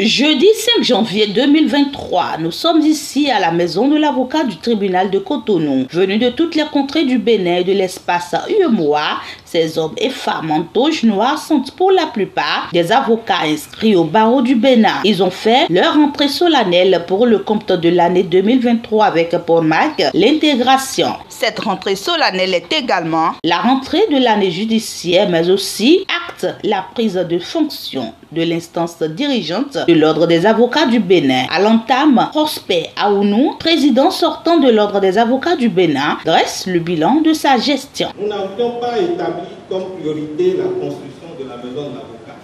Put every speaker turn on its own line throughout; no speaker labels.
Jeudi 5 janvier 2023, nous sommes ici à la maison de l'avocat du tribunal de Cotonou. Venus de toutes les contrées du Bénin et de l'espace UEMOA, ces hommes et femmes en toge noire sont pour la plupart des avocats inscrits au barreau du Bénin. Ils ont fait leur rentrée solennelle pour le compte de l'année 2023 avec pour marque l'intégration. Cette rentrée solennelle est également la rentrée de l'année judiciaire, mais aussi acte la prise de fonction de l'instance dirigeante de l'Ordre des avocats du Bénin. À l'entame, Prosper Aounou, président sortant de l'Ordre des avocats du Bénin, dresse le bilan de sa gestion.
Nous n'avions pas établi comme priorité la construction de la maison de l'avocat.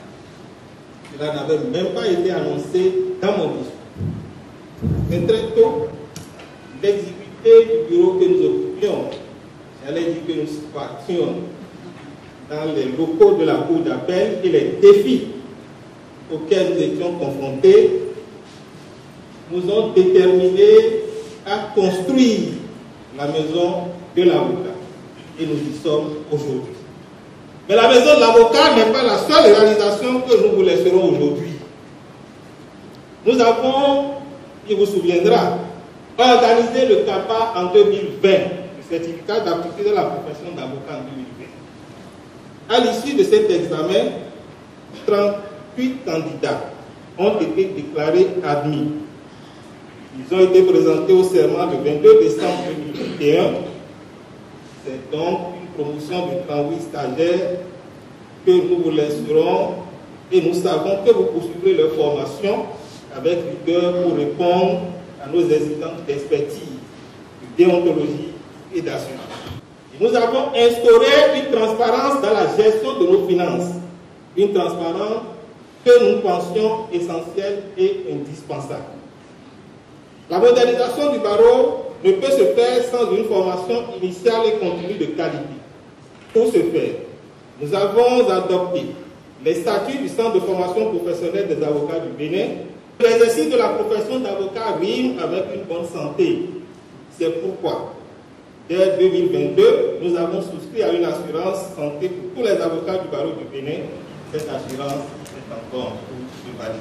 Cela n'avait même pas été annoncé dans mon discours. Mais très tôt, l'exiguïté du bureau que nous occupions, j'allais dire que nous partions dans les locaux de la cour d'appel et les défis auxquels nous étions confrontés nous ont déterminés à construire la maison de l'avocat. Et nous y sommes aujourd'hui. Mais la maison de l'avocat n'est pas la seule réalisation que nous vous laisserons aujourd'hui. Nous avons, il vous souviendra, organisé le CAPA en 2020, le certificat d'aptitude de la profession d'avocat en 2020. À l'issue de cet examen, 38 candidats ont été déclarés admis. Ils ont été présentés au serment le 22 décembre 2021. C'est donc une promotion de 38 stagiaires que nous vous laisserons et nous savons que vous poursuivrez leur formation avec rigueur pour répondre à nos exigences d'expertise, de déontologie et d'assurance. Nous avons instauré une transparence dans la gestion de nos finances, une transparence que nous pensions essentielle et indispensable. La modernisation du barreau ne peut se faire sans une formation initiale et continue de qualité. Pour ce faire, nous avons adopté les statuts du Centre de formation professionnelle des avocats du Bénin. L'exercice de la profession d'avocat rime avec une bonne santé. C'est pourquoi, dès 2022, nous avons souscrit à une assurance santé pour tous les avocats du barreau du Bénin. Cette assurance est encore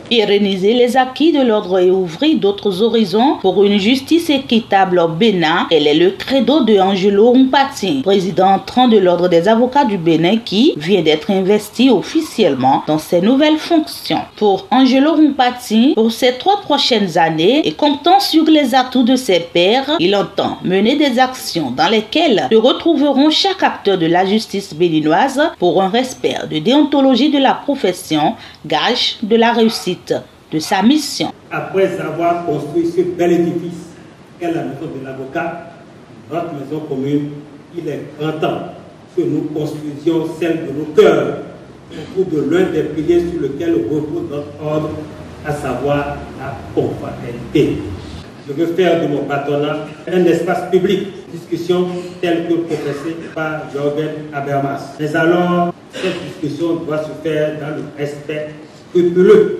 pérenniser les acquis de l'ordre et ouvrir d'autres horizons pour une justice équitable au Bénin. Tel est le credo de Angelo Rumpati, président entrant de l'ordre des avocats du Bénin qui vient d'être investi officiellement dans ses nouvelles fonctions. Pour Angelo Rumpati, pour ces 3 prochaines années et comptant sur les atouts de ses pairs, il entend mener des actions dans lesquelles se retrouveront chaque acteur de la justice béninoise pour un respect de déontologie de la profession, gage de la réussite de sa mission.
Après avoir construit ce bel édifice qu'est la maison de l'avocat, notre maison commune, il est grand temps que nous construisions celle de nos cœurs autour de l'un des piliers sur lequel repose notre ordre, à savoir la confraternité. Je veux faire de mon patronat un espace public, discussion telle que professée par Jorgen Habermas. Mais alors, cette discussion doit se faire dans le respect scrupuleux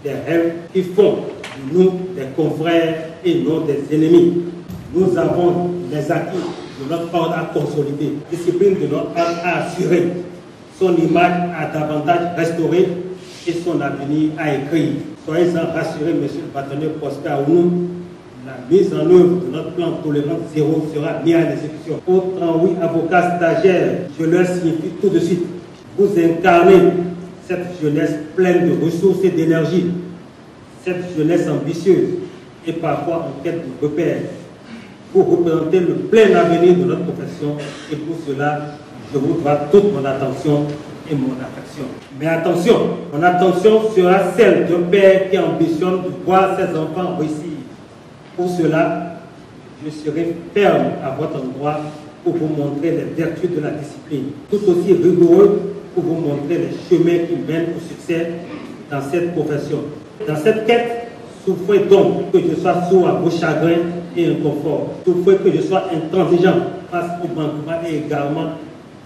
des règles qui font de nous des confrères et non des ennemis. Nous avons les acquis de notre ordre à consolider, discipline de notre ordre à assurer, son image à davantage restaurer et son avenir à écrire. Soyez-en rassurés, monsieur le partenaire Prosper Aounou, la mise en œuvre de notre plan tolérance zéro sera mise à l'exécution. Aux 38 avocats stagiaires, je leur signifie tout de suite, vous incarnez cette jeunesse pleine de ressources et d'énergie, cette jeunesse ambitieuse et parfois en quête de repères, pour représenter le plein avenir de notre profession. Et pour cela, je vous dois toute mon attention et mon affection. Mais attention, mon attention sera celle d'un père qui ambitionne de voir ses enfants réussir. Pour cela, je serai ferme à votre endroit pour vous montrer les vertus de la discipline, tout aussi rigoureux pour vous montrer les chemins qui mènent au succès dans cette profession. Dans cette quête, souffrez donc que je sois sourd à vos chagrins et inconforts. Souffrez que je sois intransigeant face au manquement et également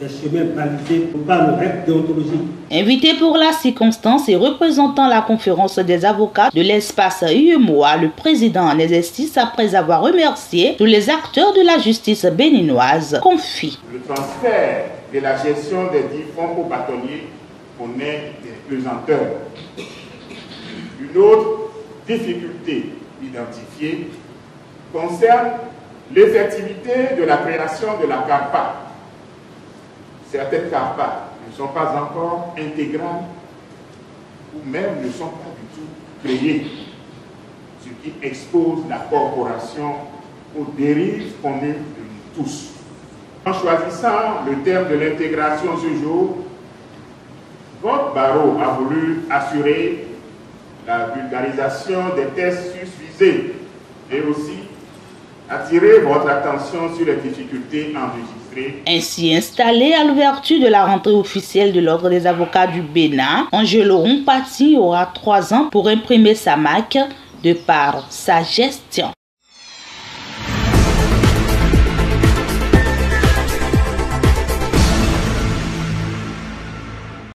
des chemins balisés par nos règles déontologiques.
Invité pour la circonstance et représentant la conférence des avocats de l'espace UEMOA, le président en exercice, après avoir remercié tous les acteurs de la justice béninoise, confie.
Le transfert de la gestion des 10 fonds aux bâtonniers connaît des pesanteurs. Une autre difficulté identifiée concerne l'effectivité de la création de la CARPA. Certaines CARPA ne sont pas encore intégrales ou même ne sont pas du tout créées, ce qui expose la corporation aux dérives communes de nous tous. En choisissant le terme de l'intégration ce jour, votre barreau a voulu assurer la vulgarisation des tests susvisés et aussi attirer votre attention sur les difficultés enregistrées.
Ainsi installé à l'ouverture de la rentrée officielle de l'Ordre des avocats du Bénin, Angelo Mpati aura 3 ans pour imprimer sa marque de par sa gestion.